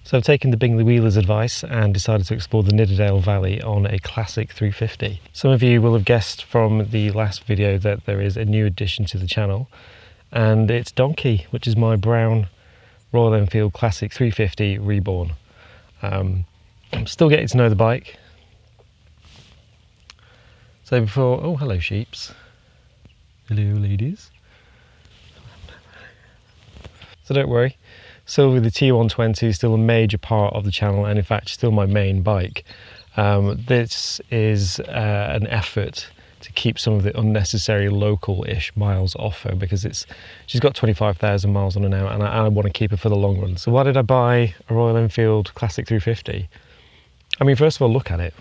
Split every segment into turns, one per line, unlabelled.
So I've taken the Bingley Wheeler's advice and decided to explore the Nidderdale Valley on a classic 350. Some of you will have guessed from the last video that there is a new addition to the channel, and it's Donkey, which is my brown Royal Enfield Classic 350 Reborn. I'm still getting to know the bike. So before, oh hello sheeps. Hello ladies. So don't worry. Silvie the T120 is still a major part of the channel, and in fact still my main bike. This is an effort to keep some of the unnecessary local-ish miles off her, because she's got 25,000 miles on her now, and I want to keep her for the long run. So why did I buy a Royal Enfield Classic 350? I mean, first of all, look at it.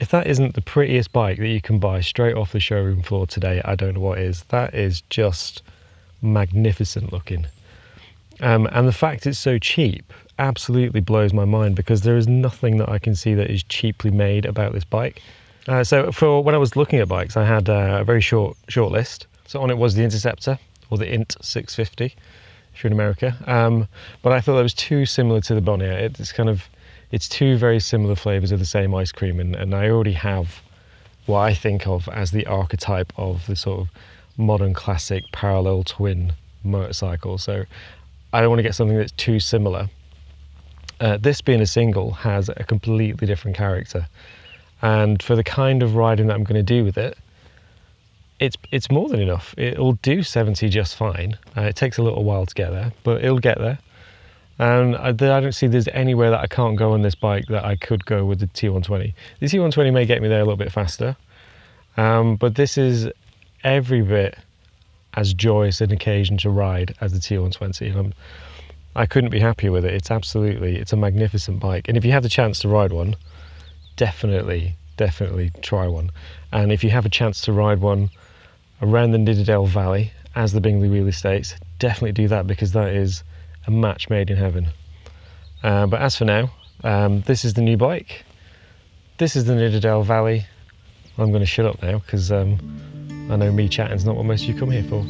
If that isn't the prettiest bike that you can buy straight off the showroom floor today, I don't know what is. That is just magnificent looking, and the fact it's so cheap absolutely blows my mind, because there is nothing that I can see that is cheaply made about this bike. So for when I was looking at bikes, I had a very short list. So on it was the Interceptor, or the Int 650 if you're in America, but I thought that was too similar to the Bonnier. It's two very similar flavors of the same ice cream, and I already have what I think of as the archetype of the sort of modern classic parallel twin motorcycle. So I don't want to get something that's too similar. This being a single has a completely different character, and for the kind of riding that I'm going to do with it, it's more than enough. It'll do 70 just fine. It takes a little while to get there, but it'll get there. And I don't see there's anywhere that I can't go on this bike that I could go with the T120. The T120 may get me there a little bit faster, but this is every bit as joyous an occasion to ride as the T120, and I couldn't be happier with it. It's a magnificent bike, and if you have the chance to ride one, definitely try one. And if you have a chance to ride one around the Nidderdale Valley, as the Bingley Wheeler states, definitely do that, because that is a match made in heaven. But as for now, this is the new bike. This is the Nidderdale Valley. I'm going to shut up now, because I know me chatting's not what most of you come here for.